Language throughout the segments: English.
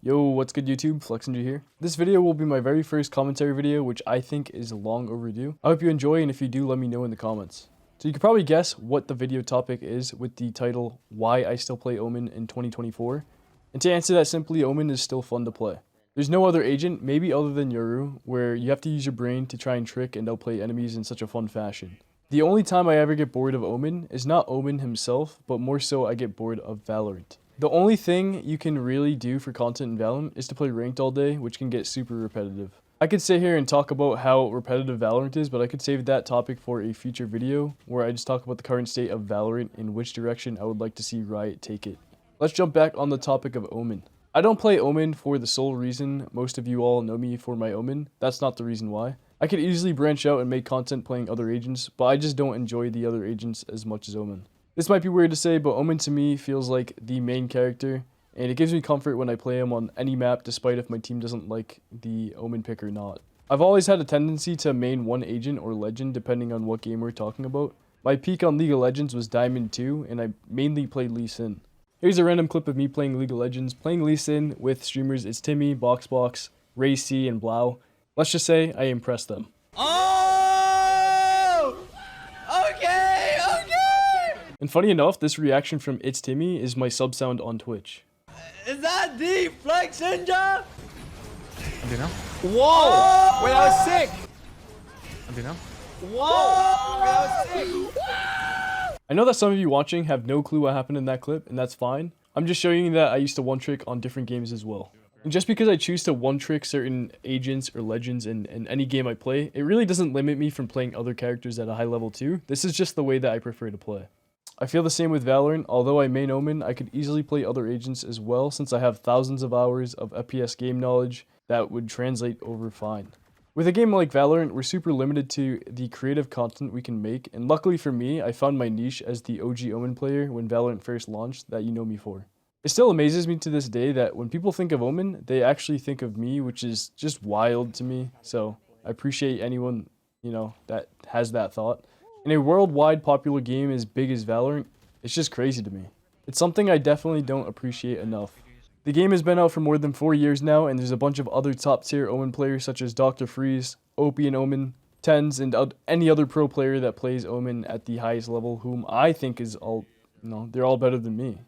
Yo, what's good YouTube? Flexinja here. This video will be my very first commentary video, which I think is long overdue. I hope you enjoy, and if you do, let me know in the comments. So you can probably guess what the video topic is with the title, Why I Still Play Omen in 2024. And to answer that simply, Omen is still fun to play. There's no other agent, maybe other than Yoru, where you have to use your brain to try and trick and outplay enemies in such a fun fashion. The only time I ever get bored of Omen is not Omen himself, but more so I get bored of Valorant. The only thing you can really do for content in Valorant is to play ranked all day, which can get super repetitive. I could sit here and talk about how repetitive Valorant is, but I could save that topic for a future video where I just talk about the current state of Valorant and which direction I would like to see Riot take it. Let's jump back on the topic of Omen. I don't play Omen for the sole reason most of you all know me for my Omen. That's not the reason why. I could easily branch out and make content playing other agents, but I just don't enjoy the other agents as much as Omen. This might be weird to say, but Omen to me feels like the main character, and it gives me comfort when I play him on any map, despite if my team doesn't like the Omen pick or not. I've always had a tendency to main one agent or legend, depending on what game we're talking about. My peak on League of Legends was Diamond 2, and I mainly played Lee Sin. Here's a random clip of me playing League of Legends, playing Lee Sin with streamers It's Timmy, Boxbox, Ray C, and Blau. Let's just say I impressed them. And funny enough, this reaction from It's Timmy is my sub sound on Twitch. Is that the Flexinja? Whoa! Oh! Wait, that was sick! Whoa! That was sick! I know that some of you watching have no clue what happened in that clip, and that's fine. I'm just showing you that I used to one-trick on different games as well. And just because I choose to one-trick certain agents or legends in any game I play, it really doesn't limit me from playing other characters at a high level too. This is just the way that I prefer to play. I feel the same with Valorant. Although I main Omen, I could easily play other agents as well, since I have thousands of hours of FPS game knowledge that would translate over fine. With a game like Valorant, we're super limited to the creative content we can make, and luckily for me, I found my niche as the OG Omen player when Valorant first launched that you know me for. It still amazes me to this day that when people think of Omen, they actually think of me, which is just wild to me, so I appreciate anyone, that has that thought. In a worldwide popular game as big as Valorant, it's just crazy to me. It's something I definitely don't appreciate enough. The game has been out for more than 4 years now, and there's a bunch of other top tier Omen players such as Dr. Freeze, Opie and Omen, Tens, and any other pro player that plays Omen at the highest level, whom I think is they're all better than me.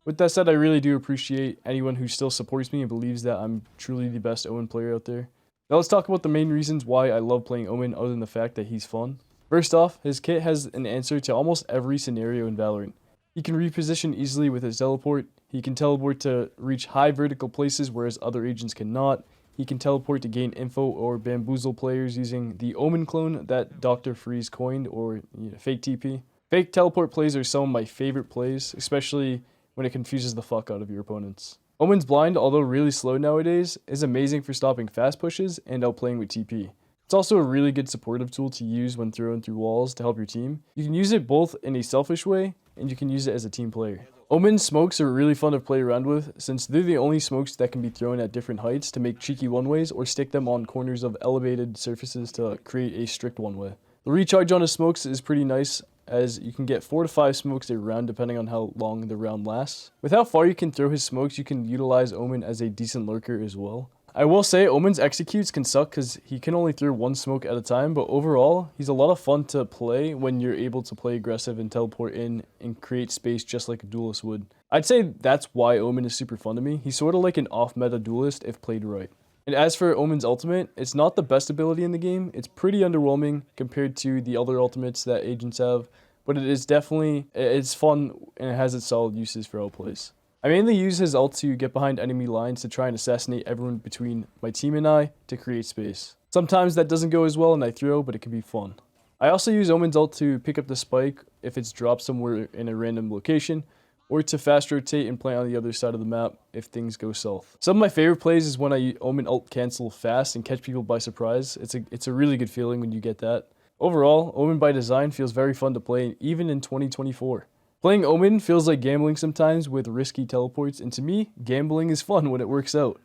With that said, I really do appreciate anyone who still supports me and believes that I'm truly the best Omen player out there. Now let's talk about the main reasons why I love playing Omen other than the fact that he's fun. First off, his kit has an answer to almost every scenario in Valorant. He can reposition easily with his teleport, he can teleport to reach high vertical places whereas other agents cannot, he can teleport to gain info or bamboozle players using the Omen clone that Dr. Freeze coined, or fake TP. Fake teleport plays are some of my favorite plays, especially when it confuses the fuck out of your opponents. Omen's blind, although really slow nowadays, is amazing for stopping fast pushes and outplaying with TP. It's also a really good supportive tool to use when throwing through walls to help your team. You can use it both in a selfish way, and you can use it as a team player. Omen's smokes are really fun to play around with, since they're the only smokes that can be thrown at different heights to make cheeky one-ways, or stick them on corners of elevated surfaces to create a strict one-way. The recharge on his smokes is pretty nice, as you can get 4 to 5 smokes a round depending on how long the round lasts. With how far you can throw his smokes, you can utilize Omen as a decent lurker as well. I will say Omen's executes can suck because he can only throw one smoke at a time, but overall, he's a lot of fun to play when you're able to play aggressive and teleport in and create space just like a duelist would. I'd say that's why Omen is super fun to me. He's sort of like an off-meta duelist if played right. And as for Omen's ultimate, it's not the best ability in the game. It's pretty underwhelming compared to the other ultimates that agents have, but it's fun and it has its solid uses for outplays. I mainly use his ult to get behind enemy lines to try and assassinate everyone between my team and I to create space. Sometimes that doesn't go as well and I throw, but it can be fun. I also use Omen's ult to pick up the spike if it's dropped somewhere in a random location, or to fast rotate and plant on the other side of the map if things go south. Some of my favorite plays is when I Omen ult cancel fast and catch people by surprise. It's a really good feeling when you get that. Overall, Omen by design feels very fun to play even in 2024. Playing Omen feels like gambling sometimes with risky teleports, and to me, gambling is fun when it works out.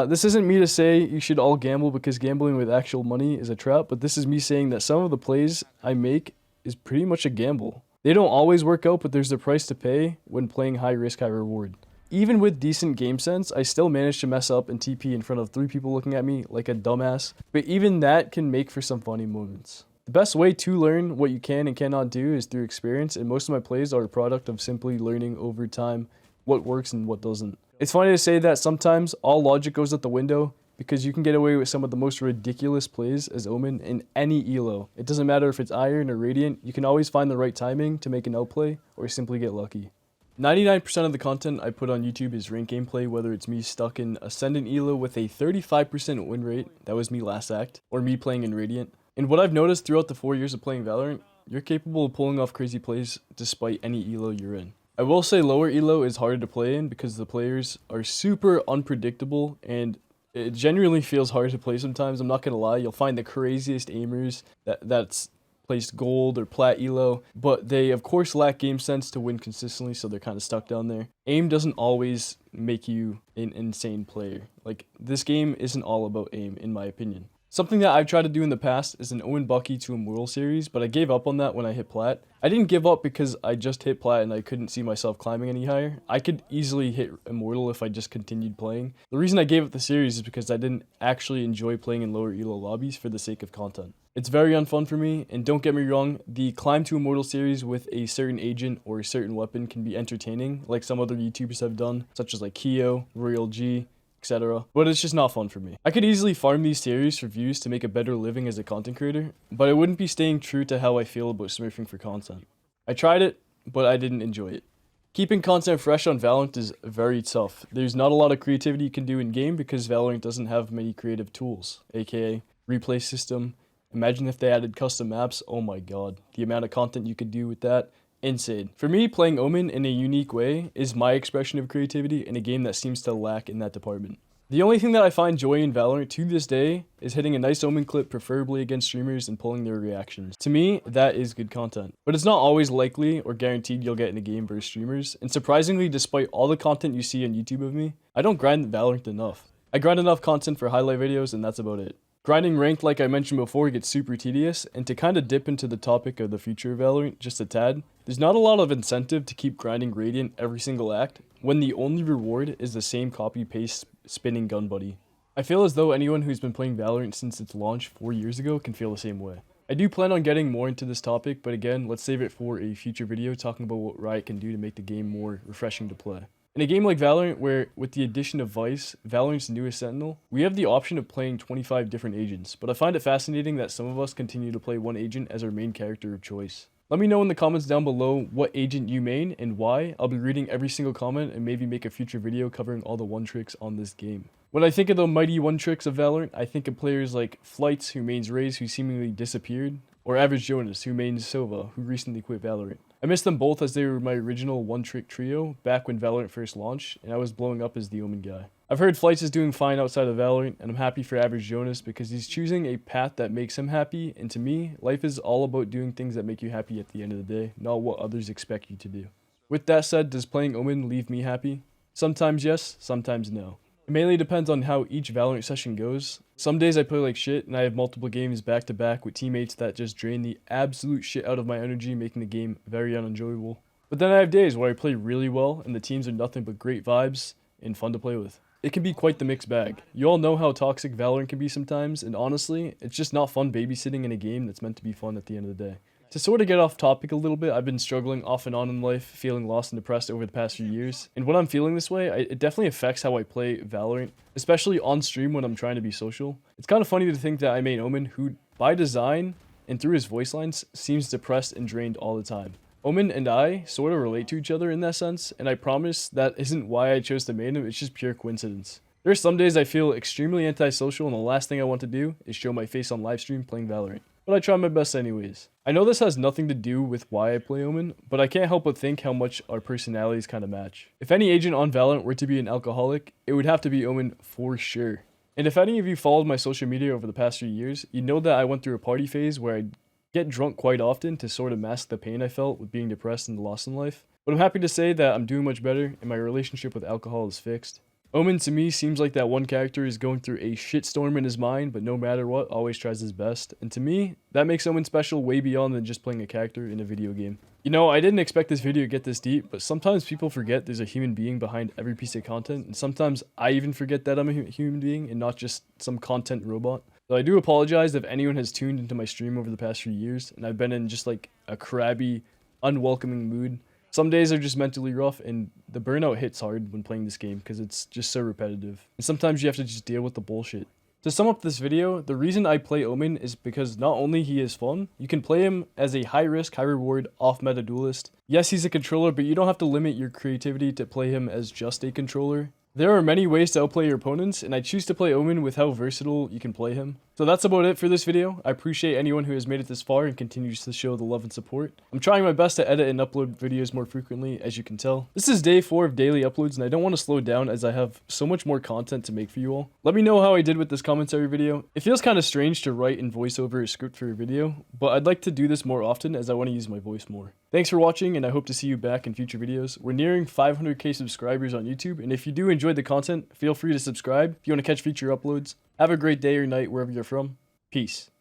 This isn't me to say you should all gamble because gambling with actual money is a trap, but this is me saying that some of the plays I make is pretty much a gamble. They don't always work out, but there's a price to pay when playing high risk, high reward. Even with decent game sense, I still managed to mess up and TP in front of 3 people looking at me like a dumbass, but even that can make for some funny moments. The best way to learn what you can and cannot do is through experience, and most of my plays are a product of simply learning over time what works and what doesn't. It's funny to say that sometimes all logic goes out the window because you can get away with some of the most ridiculous plays as Omen in any elo. It doesn't matter if it's Iron or Radiant, you can always find the right timing to make an outplay or simply get lucky. 99% of the content I put on YouTube is ranked gameplay, whether it's me stuck in Ascendant elo with a 35% win rate, that was me last act, or me playing in Radiant. And what I've noticed throughout the 4 years of playing Valorant, you're capable of pulling off crazy plays despite any elo you're in. I will say lower elo is harder to play in because the players are super unpredictable and it genuinely feels hard to play sometimes. I'm not gonna lie, you'll find the craziest aimers that's placed gold or plat elo, but they of course lack game sense to win consistently, so they're kind of stuck down there. Aim doesn't always make you an insane player. Like, this game isn't all about aim, in my opinion. Something that I've tried to do in the past is an Omen Bucky to Immortal series, but I gave up on that when I hit plat. I didn't give up because I just hit plat and I couldn't see myself climbing any higher. I could easily hit Immortal if I just continued playing. The reason I gave up the series is because I didn't actually enjoy playing in lower elo lobbies for the sake of content. It's very unfun for me, and don't get me wrong, the Climb to Immortal series with a certain agent or a certain weapon can be entertaining, like some other YouTubers have done, such as like Keo, Royal G, etc. But it's just not fun for me. I could easily farm these series for views to make a better living as a content creator, but I wouldn't be staying true to how I feel about smurfing for content. I tried it, but I didn't enjoy it. Keeping content fresh on Valorant is very tough. There's not a lot of creativity you can do in game because Valorant doesn't have many creative tools, aka replay system. Imagine if they added custom maps, oh my god. The amount of content you could do with that, insane. For me, playing Omen in a unique way is my expression of creativity in a game that seems to lack in that department. The only thing that I find joy in Valorant to this day is hitting a nice Omen clip, preferably against streamers, and pulling their reactions. To me, that is good content. But it's not always likely or guaranteed you'll get in a game versus streamers, and surprisingly, despite all the content you see on YouTube of me, I don't grind Valorant enough. I grind enough content for highlight videos, and that's about it. Grinding ranked, like I mentioned before, gets super tedious, and to kind of dip into the topic of the future of Valorant just a tad, there's not a lot of incentive to keep grinding Radiant every single act, when the only reward is the same copy-paste spinning gun buddy. I feel as though anyone who's been playing Valorant since its launch 4 years ago can feel the same way. I do plan on getting more into this topic, but again, let's save it for a future video talking about what Riot can do to make the game more refreshing to play. In a game like Valorant, where with the addition of Vice, Valorant's newest Sentinel, we have the option of playing 25 different agents, but I find it fascinating that some of us continue to play one agent as our main character of choice. Let me know in the comments down below what agent you main and why. I'll be reading every single comment and maybe make a future video covering all the one tricks on this game. When I think of the mighty one tricks of Valorant, I think of players like Flights, who mains Raze, who seemingly disappeared, or Average Jonas, who mains Sova, who recently quit Valorant. I miss them both as they were my original one-trick trio back when Valorant first launched, and I was blowing up as the Omen guy. I've heard Flights is doing fine outside of Valorant, and I'm happy for Average Jonas because he's choosing a path that makes him happy, and to me, life is all about doing things that make you happy at the end of the day, not what others expect you to do. With that said, does playing Omen leave me happy? Sometimes yes, sometimes no. It mainly depends on how each Valorant session goes. Some days I play like shit and I have multiple games back to back with teammates that just drain the absolute shit out of my energy, making the game very unenjoyable. But then I have days where I play really well and the teams are nothing but great vibes and fun to play with. It can be quite the mixed bag. You all know how toxic Valorant can be sometimes, and honestly, it's just not fun babysitting in a game that's meant to be fun at the end of the day. To sort of get off topic a little bit, I've been struggling off and on in life, feeling lost and depressed over the past few years. And when I'm feeling this way, it definitely affects how I play Valorant, especially on stream when I'm trying to be social. It's kind of funny to think that I main Omen, who by design and through his voice lines seems depressed and drained all the time. Omen and I sort of relate to each other in that sense, and I promise that isn't why I chose to main him, it's just pure coincidence. There are some days I feel extremely antisocial and the last thing I want to do is show my face on livestream playing Valorant. But I try my best anyways. I know this has nothing to do with why I play Omen, but I can't help but think how much our personalities kind of match. If any agent on Valorant were to be an alcoholic, it would have to be Omen for sure. And if any of you followed my social media over the past few years, you know that I went through a party phase where I'd get drunk quite often to sort of mask the pain I felt with being depressed and lost in life. But I'm happy to say that I'm doing much better and my relationship with alcohol is fixed. Omen to me seems like that one character is going through a shitstorm in his mind, but no matter what, always tries his best. And to me, that makes Omen special way beyond than just playing a character in a video game. You know, I didn't expect this video to get this deep, but sometimes people forget there's a human being behind every piece of content, and sometimes I even forget that I'm a human being and not just some content robot. So I do apologize if anyone has tuned into my stream over the past few years, and I've been in just like a crabby, unwelcoming mood. Some days are just mentally rough, and the burnout hits hard when playing this game because it's just so repetitive. And sometimes you have to just deal with the bullshit. To sum up this video, the reason I play Omen is because not only he is fun, you can play him as a high risk, high reward, off meta duelist. Yes, he's a controller, but you don't have to limit your creativity to play him as just a controller. There are many ways to outplay your opponents, and I choose to play Omen with how versatile you can play him. So that's about it for this video. I appreciate anyone who has made it this far and continues to show the love and support. I'm trying my best to edit and upload videos more frequently, as you can tell. This is day 4 of daily uploads, and I don't want to slow down as I have so much more content to make for you all. Let me know how I did with this commentary video. It feels kind of strange to write and voice over a script for a video, but I'd like to do this more often as I want to use my voice more. Thanks for watching, and I hope to see you back in future videos. We're nearing 500k subscribers on YouTube, and if you do enjoy the content, feel free to subscribe if you want to catch future uploads. Have a great day or night wherever you're from. Peace.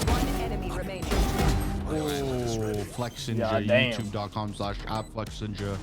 One enemy remaining. Oh, Flexinja, Yeah, damn. youtube.com/@Flexinja.